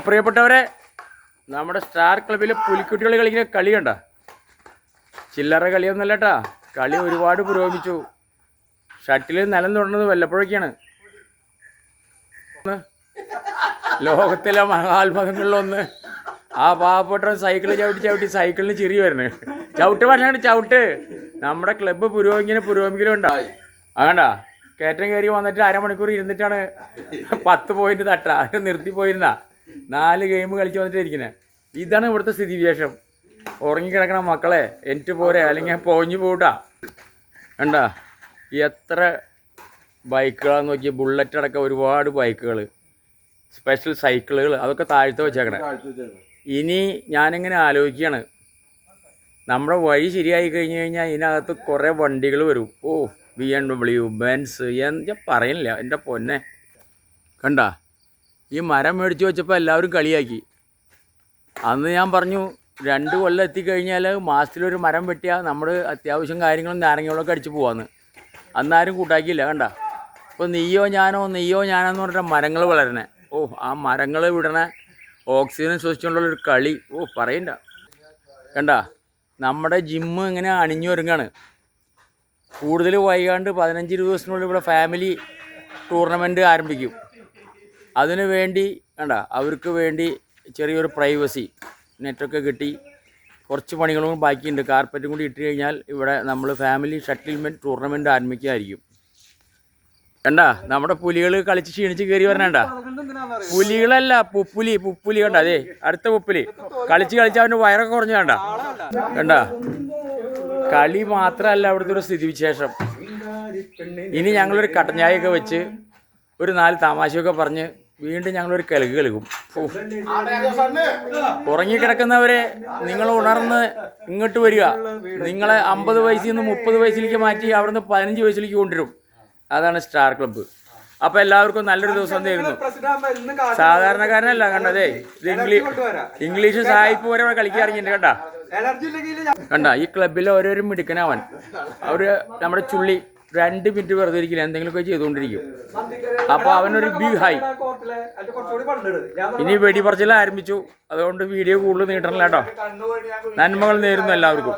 പ്രിയപ്പെട്ടവരെ, നമ്മുടെ സ്റ്റാർ ക്ലബിലെ പുലിക്കുട്ടികൾ കളിക്കുന്ന കളി കണ്ട, ചില്ലറ കളിയൊന്നുമല്ല കേട്ടാ. കളി ഒരുപാട് പുരോഗമിച്ചു. ഷട്ടിൽ നിലം തൊടുന്നത് വല്ലപ്പോഴൊക്കെയാണ്. ലോകത്തിലെ മഹാത്ഭുതങ്ങളിലൊന്ന് ആ പാവപ്പെട്ട സൈക്കിൾ ചവിട്ടി സൈക്കിളിന് ചിരി വരുന്നത്. ചവിട്ട് പറഞ്ഞാണ് ചവിട്ട്. നമ്മുടെ ക്ലബ്ബ് പുരോഗമിക്കലുണ്ടായി. അതണ്ട കയറ്റം കയറി വന്നിട്ട് അരമണിക്കൂർ ഇരുന്നിട്ടാണ് 10 പോയിന്റ് തട്ട. അത് നിർത്തി പോയിരുന്ന 4 ഗെയിം കളിച്ച് വന്നിട്ട് ഇരിക്കുന്നത്. ഇതാണ് ഇവിടുത്തെ സ്ഥിതിവിശേഷം. ഉറങ്ങിക്കിടക്കണ മക്കളെ എനിക്ക് പോരെ, അല്ലെങ്കിൽ പോഞ്ഞു പോട്ടാ. കണ്ട എത്ര ബൈക്കുകളാന്ന് നോക്കി. ബുള്ളറ്റ് അടക്കം ഒരുപാട് ബൈക്കുകൾ, സ്പെഷ്യൽ സൈക്കിളുകൾ, അതൊക്കെ താഴ്ത്ത വെച്ചേക്കണേ. ഇനി ഞാനിങ്ങനെ ആലോചിക്കുകയാണ്, നമ്മുടെ വഴി ശരിയായി കഴിഞ്ഞ് കഴിഞ്ഞാൽ ഇതിനകത്ത് കുറേ വണ്ടികൾ വരും. ഓ, BMW, ബെൻസ്, ഞാൻ പറയുന്നില്ല എൻ്റെ പൊന്നെ. കണ്ട ഈ മരം മേടിച്ച് വെച്ചപ്പോൾ എല്ലാവരും കളിയാക്കി. അന്ന് ഞാൻ പറഞ്ഞു 2 കൊല്ലം എത്തിക്കഴിഞ്ഞാൽ മാസത്തിലൊരു മരം വെട്ടിയാൽ നമ്മൾ അത്യാവശ്യം കാര്യങ്ങളും നാരങ്ങകളൊക്കെ അടിച്ച് പോവാന്ന്. അന്നാരും കൂട്ടാക്കിയില്ല. കണ്ട ഇപ്പോൾ നീയോ ഞാനോ എന്ന് പറഞ്ഞിട്ട് മരങ്ങൾ വളരണേ. ഓ, ആ മരങ്ങൾ വിടണ ഓക്സിജൻ ശ്വസിച്ചുകൊണ്ടുള്ളൊരു കളി. ഓ, പറയണ്ട. കണ്ട നമ്മുടെ ജിമ്മ് ഇങ്ങനെ അണിഞ്ഞു ഒരുങ്ങാണ്. കൂടുതൽ വൈകാണ്ട് 15-20 ദിവസത്തിനുള്ളിൽ ഇവിടെ ഫാമിലി ടൂർണമെൻറ്റ് ആരംഭിക്കും. അതിനു വേണ്ടി കണ്ട അവർക്ക് വേണ്ടി ചെറിയൊരു പ്രൈവസി നെറ്റൊക്കെ കിട്ടി. കുറച്ച് പണികളും ബാക്കിയുണ്ട്. കാർപ്പറ്റും കൂടി ഇട്ട് കഴിഞ്ഞാൽ ഇവിടെ നമ്മൾ ഫാമിലി ഷട്ടിൽമെൻറ്റ് ടൂർണമെൻറ്റ് ആരംഭിക്കുകയായിരിക്കും. കണ്ട നമ്മുടെ പുലികൾ കളിച്ച് ക്ഷീണിച്ച് കയറി വരണണ്ട. പുലികളല്ല, പുപ്പുലി കണ്ട. അതെ, അടുത്ത പുപ്പുലി കളിച്ച് അവൻ്റെ വയറൊക്കെ കുറഞ്ഞു. കണ്ട കളി മാത്രമല്ല അവിടുത്തെ ഒരു സ്ഥിതിവിശേഷം. ഇനി ഞങ്ങളൊരു കട്ടഞ്ഞായൊക്കെ വെച്ച് ഒരു 4 തമാശയൊക്കെ പറഞ്ഞ് വീണ്ടും ഞങ്ങളൊരു കലക്ക് കളിക്കും. ഉറങ്ങിക്കിടക്കുന്നവരെ നിങ്ങൾ ഉണർന്ന് ഇങ്ങോട്ട് വരിക. നിങ്ങളെ 50 വയസ്സിൽ നിന്ന് 30 വയസ്സിലേക്ക് മാറ്റി അവിടുന്ന് 15 വയസ്സിലേക്ക് കൊണ്ടുവരും. അതാണ് സ്റ്റാർ ക്ലബ്ബ്. അപ്പോൾ എല്ലാവർക്കും നല്ലൊരു ദിവസം തരുന്നു. സാധാരണക്കാരനല്ല കണ്ടതേ, ഇംഗ്ലീഷ് സായിപ്പ് വരെ കളിക്കാൻ ഇറങ്ങിയിട്ടുണ്ട്. കണ്ട ഈ ക്ലബ്ബിലെ ഓരോരോ മിടുക്കനവൻ. അവർ നമ്മുടെ ചുള്ളി 2 മിനിറ്റ് വെറുതെ ഇരിക്കില്ല, എന്തെങ്കിലുമൊക്കെ ചെയ്തുകൊണ്ടിരിക്കും. അപ്പോൾ അവനൊരു ബിഗ് ഹൈ. ഇനി വെടിപറച്ചിൽ ആരംഭിച്ചു. അതുകൊണ്ട് വീഡിയോ കൂടുതൽ നീട്ടണില്ല കേട്ടോ. നന്മകൾ നേരുന്നു എല്ലാവർക്കും.